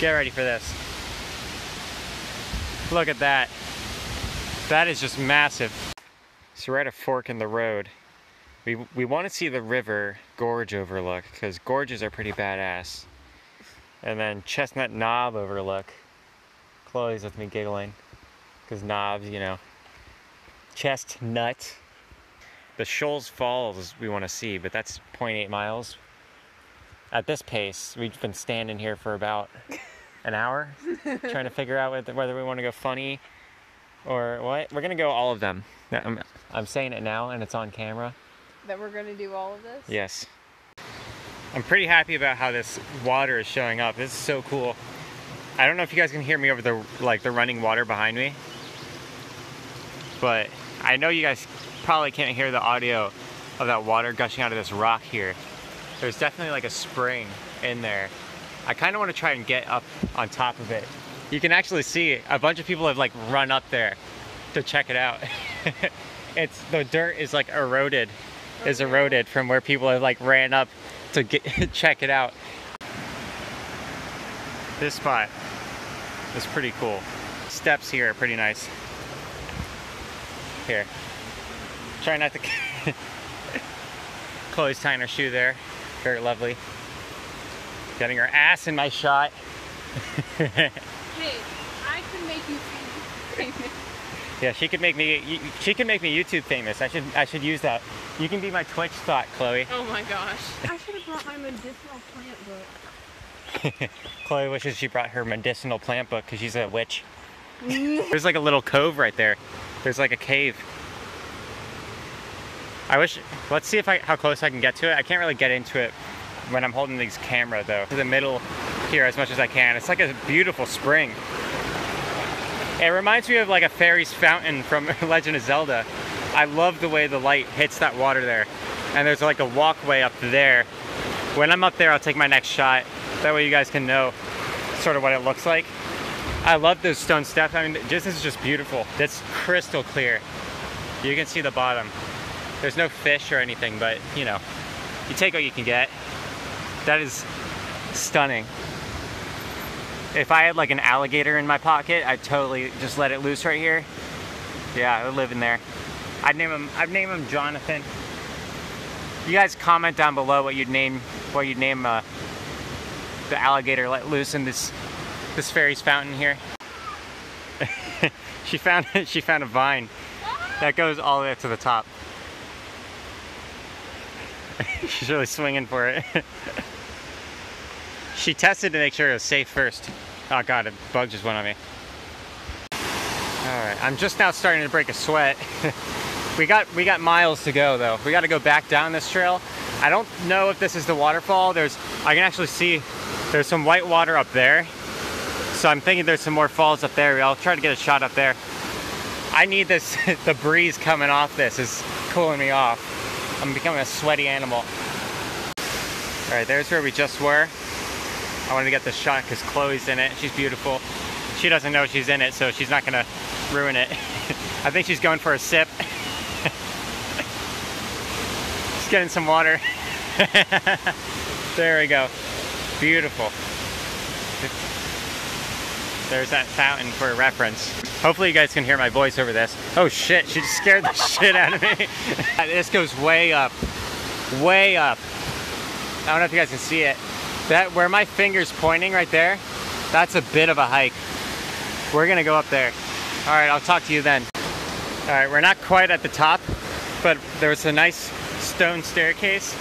Get ready for this. Look at that. That is just massive. So we're at a fork in the road. We want to see the river gorge overlook because gorges are pretty badass. And then Chestnut Knob overlook. Chloe's with me giggling because knobs, you know. Chestnut. The Shoals Falls we want to see, but that's 0.8 miles. At this pace, we've been standing here for about an hour trying to figure out whether we want to go funny or what. We're going to go all of them. I'm saying it now and it's on camera. That we're going to do all of this? Yes. I'm pretty happy about how this water is showing up. This is so cool. I don't know if you guys can hear me over the running water behind me, but I know you guys probably can't hear the audio of that water gushing out of this rock here. There's definitely like a spring in there. I kind of want to try and get up on top of it. You can actually see a bunch of people have like run up there to check it out. The dirt is like eroded from where people have like ran up to check it out. This spot is pretty cool. Steps here are pretty nice. Here. Try not to... Chloe's tying her shoe there. Very lovely. Getting her ass in my shot. Hey, I can make you famous. Yeah, she could make me YouTube famous. I should use that. You can be my Twitch spot, Chloe. Oh my gosh. I should have brought my medicinal plant book. Chloe wishes she brought her medicinal plant book because she's a witch. There's like a little cove right there. There's like a cave. Let's see how close I can get to it. I can't really get into it when I'm holding this camera though. To the middle here as much as I can. It's like a beautiful spring. It reminds me of like a fairy's fountain from Legend of Zelda. I love the way the light hits that water there. And there's like a walkway up there. When I'm up there, I'll take my next shot. That way you guys can know sort of what it looks like. I love those stone steps. I mean, this is just beautiful. It's crystal clear. You can see the bottom. There's no fish or anything, but you know, you take what you can get. That is stunning. If I had like an alligator in my pocket, I'd totally just let it loose right here. Yeah, I would live in there. I'd name him Jonathan. You guys comment down below what you'd name the alligator let loose in this fairy's fountain here. she found a vine that goes all the way up to the top. She's really swinging for it. She tested to make sure it was safe first. Oh god, a bug just went on me. Alright, I'm just now starting to break a sweat. We got miles to go though. We got to go back down this trail. I don't know if this is the waterfall. I can actually see there's some white water up there. So I'm thinking there's some more falls up there. I'll try to get a shot up there. I need this, the breeze coming off this is cooling me off. I'm becoming a sweaty animal. Alright, there's where we just were. I wanted to get this shot because Chloe's in it. She's beautiful. She doesn't know she's in it, so she's not gonna ruin it. I think she's going for a sip. Just getting some water. There we go. Beautiful. There's that fountain for a reference. Hopefully you guys can hear my voice over this. Oh shit, she just scared the shit out of me. This goes way up. Way up. I don't know if you guys can see it. That where my finger's pointing right there, that's a bit of a hike. We're gonna go up there. All right, I'll talk to you then. All right, we're not quite at the top, but there was a nice stone staircase,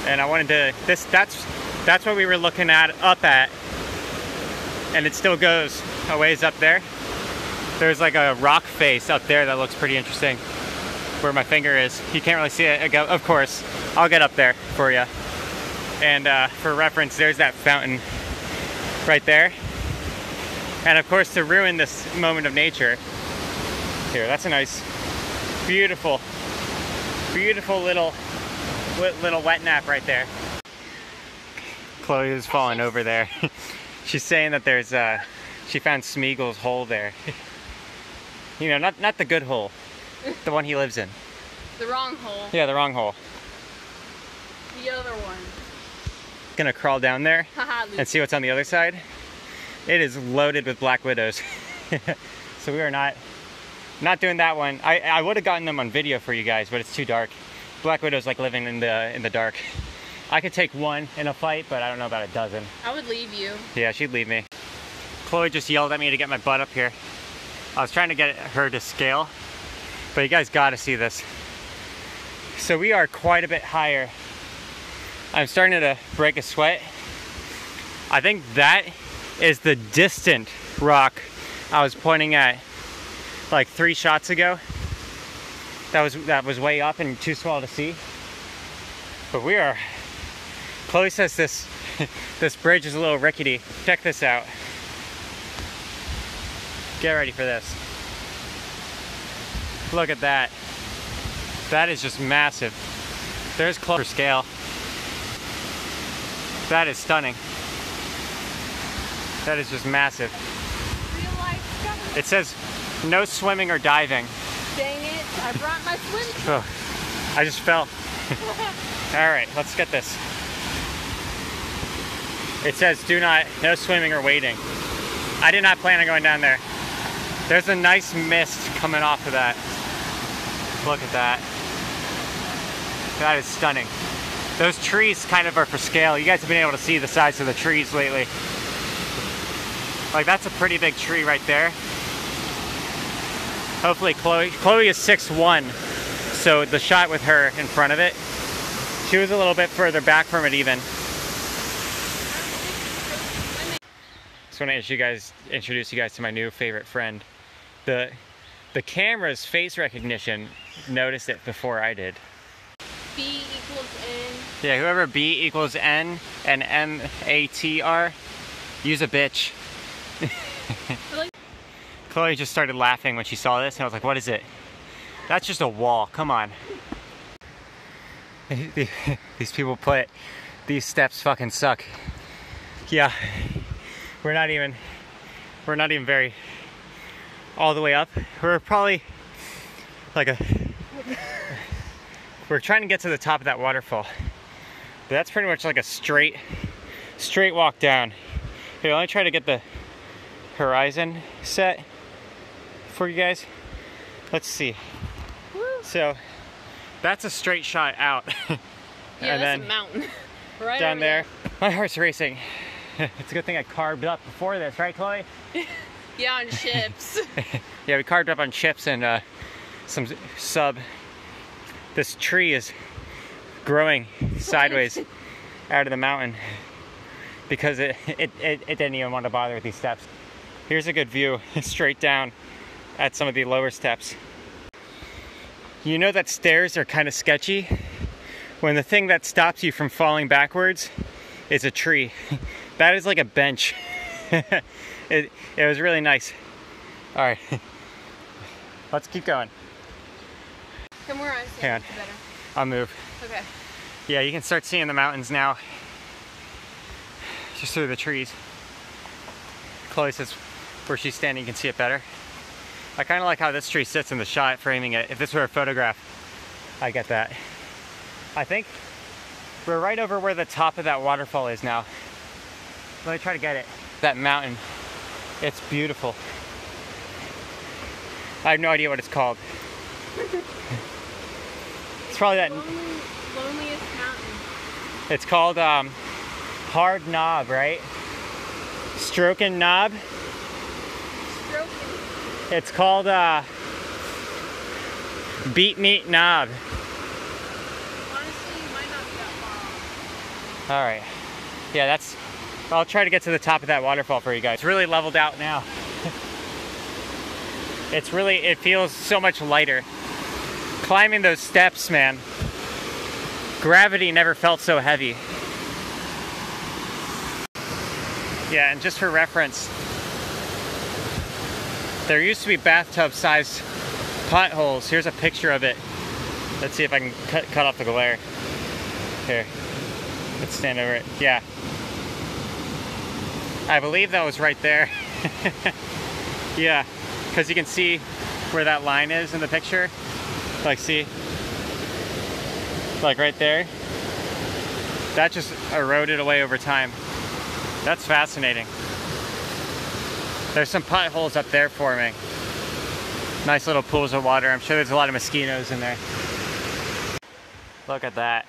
and I wanted to. That's what we were looking up at, and it still goes a ways up there. There's like a rock face up there that looks pretty interesting. Where my finger is, you can't really see it. Of course, I'll get up there for you. And for reference, there's that fountain right there. And of course, to ruin this moment of nature, here, that's a nice, beautiful little wet nap right there. Chloe is falling over there. She's saying that there's, she found Smeagol's hole there. You know, not the good hole, the one he lives in. The wrong hole. Yeah, the wrong hole. The other one. Gonna crawl down there and see what's on the other side. It is loaded with black widows. So we are not doing that one. I would have gotten them on video for you guys, but it's too dark. Black widows like living in the dark. I could take one in a fight, but I don't know about a dozen. I would leave you. Yeah, she'd leave me. Chloe just yelled at me to get my butt up here. I was trying to get her to scale, but you guys gotta see this. So we are quite a bit higher. I'm starting to break a sweat. I think that is the distant rock I was pointing at like 3 shots ago. That was way up and too small to see. But we are, Chloe says this bridge is a little rickety. Check this out. Get ready for this. Look at that. That is just massive. There's closer scale. That is stunning. That is just massive. Real life stuff. It says no swimming or diving. Dang it, I brought my swim trunks. Oh, I just fell. All right, let's get this. It says no swimming or wading. I did not plan on going down there. There's a nice mist coming off of that. Look at that. That is stunning. Those trees kind of are for scale. You guys have been able to see the size of the trees lately. Like, that's a pretty big tree right there. Hopefully Chloe is 6'1", so the shot with her in front of it, she was a little bit further back from it even. Just want to introduce you guys to my new favorite friend. The camera's face recognition noticed it before I did. B equals N. Yeah, whoever B equals N and M-A-T-R, use a bitch. Chloe just started laughing when she saw this, and I was like, what is it? That's just a wall, come on. These people put, these steps fucking suck. Yeah, we're not even very all the way up. We're probably like we're trying to get to the top of that waterfall. But that's pretty much like a straight walk down. Here, let me try to get the horizon set for you guys. Let's see. Woo. So that's a straight shot out. Yeah, and that's then a mountain. Right down over there. My heart's racing. It's a good thing I carved up before this, right, Chloe? Yeah, on chips. Yeah, we carved up on chips and some sub. This tree is growing sideways out of the mountain because it didn't even want to bother with these steps. Here's a good view straight down at some of the lower steps. You know that stairs are kind of sketchy when the thing that stops you from falling backwards is a tree. That is like a bench. It was really nice. All right, let's keep going. Come where I'm Hang standing, on. it's better. I'll move. Okay. Yeah, you can start seeing the mountains now. Just through the trees. Chloe says where she's standing you can see it better. I kind of like how this tree sits in the shot, framing it. If this were a photograph, I get that. I think we're right over where the top of that waterfall is now. Let me try to get it. That mountain, it's beautiful. I have no idea what it's called. It's probably that. Loneliest mountain. It's called Hard Knob, right? Stroking Knob. Stroking. It's called Beat Meat Knob. Honestly, you might not be that far off. All right. Yeah, that's. I'll try to get to the top of that waterfall for you guys. It's really leveled out now. It feels so much lighter. Climbing those steps, man. Gravity never felt so heavy. Yeah, and just for reference, there used to be bathtub-sized potholes. Here's a picture of it. Let's see if I can cut off the glare. Here, let's stand over it. Yeah. I believe that was right there. Yeah, because you can see where that line is in the picture. Like, see? Like right there. That just eroded away over time. That's fascinating. There's some potholes up there forming. Nice little pools of water. I'm sure there's a lot of mosquitoes in there. Look at that.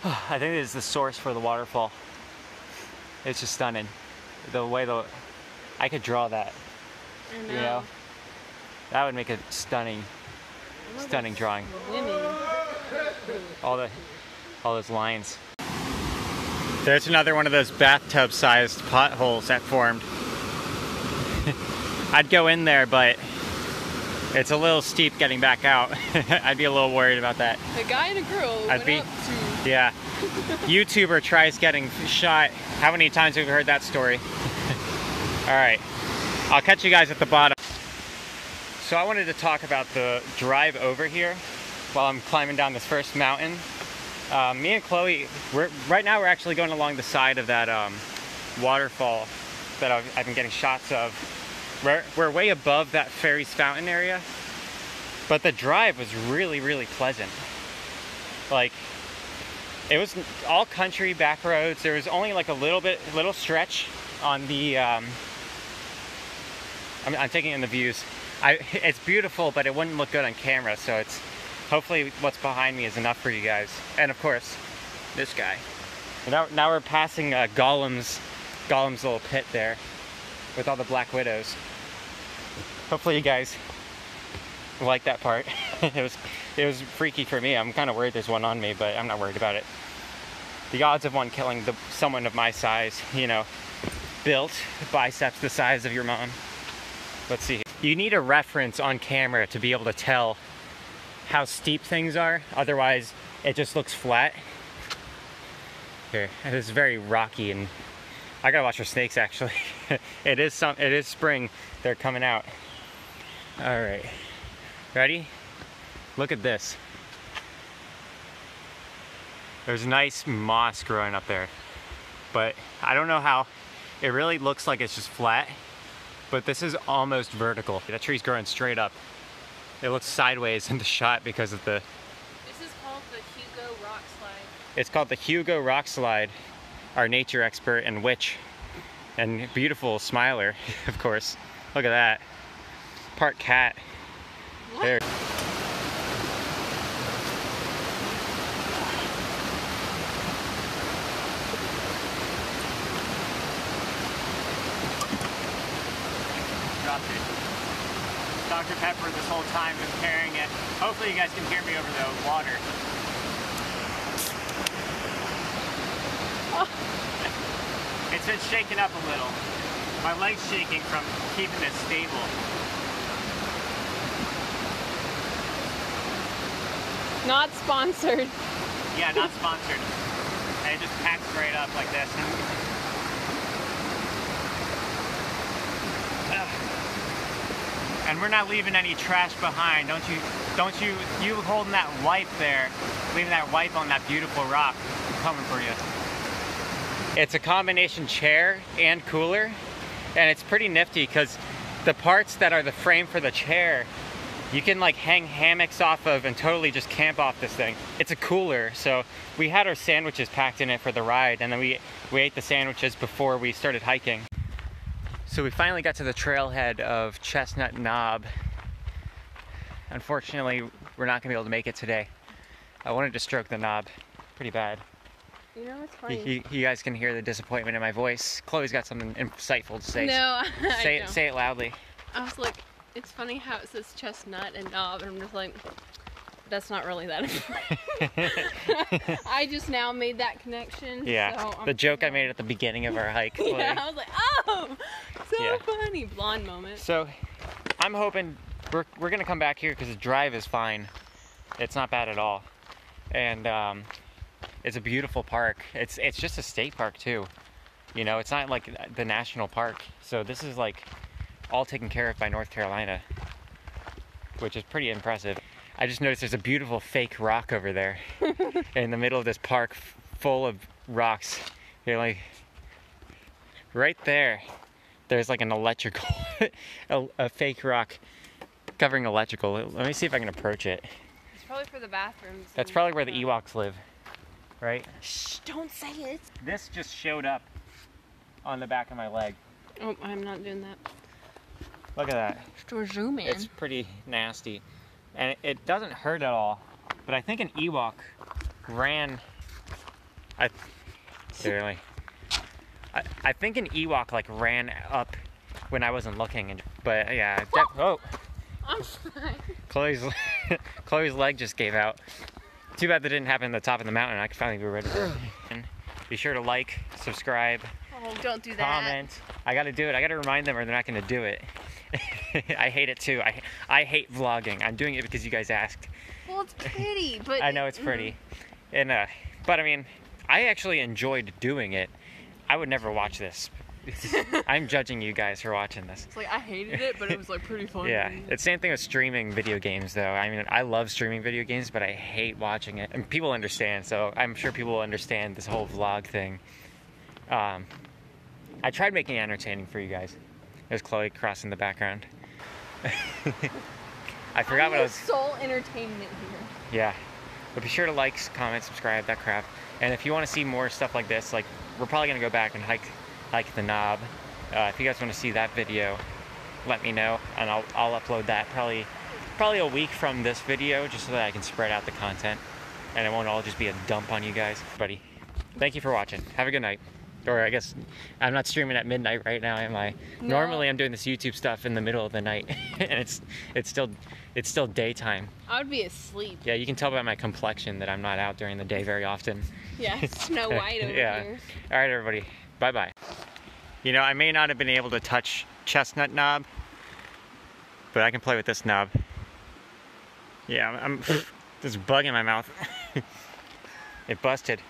I think this is the source for the waterfall. It's just stunning. The way I could draw that. I know. You know? That would make a stunning drawing. All those lines. There's another one of those bathtub-sized potholes that formed. I'd go in there, but it's a little steep getting back out. I'd be a little worried about that. A guy and a girl went up to... Yeah. YouTuber tries getting shot. How many times have you heard that story? All right. I'll catch you guys at the bottom. So I wanted to talk about the drive over here while I'm climbing down this first mountain. Me and Chloe, right now we're actually going along the side of that waterfall that I've been getting shots of. We're way above that Fairies Fountain area, but the drive was really, really pleasant. Like, it was all country, back roads. There was only like a little stretch on the, I'm taking in the views. It's beautiful, but it wouldn't look good on camera, so it's, hopefully what's behind me is enough for you guys. And of course, this guy. Now we're passing Gollum's little pit there with all the Black Widows. Hopefully you guys like that part. It was freaky for me. I'm kind of worried there's one on me, but I'm not worried about it. The odds of one killing someone of my size, you know, built, biceps the size of your mom. Let's see. You need a reference on camera to be able to tell how steep things are. Otherwise, it just looks flat. Here, it is very rocky, and I gotta watch for snakes actually. It is spring. They're coming out. All right, ready? Look at this. There's nice moss growing up there, but I don't know how. It really looks like it's just flat, but this is almost vertical. That tree's growing straight up. It looks sideways in the shot because of the... This is called the Hugo Rock Slide. It's called the Hugo Rock Slide. Our nature expert and witch and beautiful smiler, of course. Look at that. Part cat. What? There. Dropped it. Dr. Pepper this whole time, been carrying it. Hopefully you guys can hear me over the water. It's been shaken up a little. My leg's shaking from keeping it stable. Not sponsored. Yeah, not sponsored. And it just packs right up like this. And we're not leaving any trash behind. Don't you holding that wipe there, leaving that wipe on that beautiful rock. I'm coming for you. It's a combination chair and cooler, and it's pretty nifty because the parts that are the frame for the chair, you can like hang hammocks off of and totally just camp off this thing. It's a cooler, so we had our sandwiches packed in it for the ride, and then we ate the sandwiches before we started hiking. So we finally got to the trailhead of Chestnut Knob. Unfortunately, we're not gonna be able to make it today. I wanted to stroke the knob pretty bad. You know, it's funny. You guys can hear the disappointment in my voice. Chloe's got something insightful to say. No, say it loudly. I was like, it's funny how it says chestnut and knob, and I'm just like, that's not really that important. I just now made that connection. Yeah, so the joke I made at the beginning of our hike. Chloe. Yeah, I was like, oh, so funny, blonde moment. So, I'm hoping we're gonna come back here because the drive is fine. It's not bad at all, and it's a beautiful park. It's just a state park too. You know, it's not like the national park. So this is like all taken care of by North Carolina, which is pretty impressive. I just noticed there's a beautiful fake rock over there in the middle of this park full of rocks. You're like, right there, there's like an electrical, a fake rock covering electrical. Let me see if I can approach it. It's probably for the bathrooms. That's probably where the Ewoks live. Right? Shh, don't say it. This just showed up on the back of my leg. Oh, I'm not doing that. Look at that. Store zoom in. It's pretty nasty. And it doesn't hurt at all. But I think an Ewok ran... Seriously. I think an Ewok like ran up when I wasn't looking. But yeah. Oh! I'm fine. Chloe's leg just gave out. Too bad that didn't happen at the top of the mountain. I could finally be rid of it. Be sure to like, subscribe, Oh, don't do that. comment. I gotta do it. I gotta remind them or they're not gonna do it. I hate it too. I hate vlogging. I'm doing it because you guys asked. Well, it's pretty, but... I know it's pretty. And but I mean, I actually enjoyed doing it. I would never watch this. I'm judging you guys for watching this. It's like, I hated it, but it was like pretty fun. Yeah, it's the same thing with streaming video games though. I mean, I love streaming video games, but I hate watching it. And people understand, so I'm sure people will understand this whole vlog thing. I tried making it entertaining for you guys. There's Chloe crossing the background. I forgot what I was... Soul entertainment here. Yeah. But be sure to like, comment, subscribe, that crap. And if you want to see more stuff like this, like, we're probably going to go back and hike the knob. If you guys want to see that video, let me know, and I'll upload that probably a week from this video, just so that I can spread out the content, and it won't all just be a dump on you guys. Buddy, thank you for watching. Have a good night. Or I guess I'm not streaming at midnight right now, am I? No. Normally I'm doing this YouTube stuff in the middle of the night, and it's still daytime. I would be asleep. Yeah, you can tell by my complexion that I'm not out during the day very often. Yeah, it's Snow White over here. All right, everybody. Bye-bye. You know, I may not have been able to touch chestnut knob, but I can play with this knob. Yeah, I'm there's a bug in my mouth. It busted.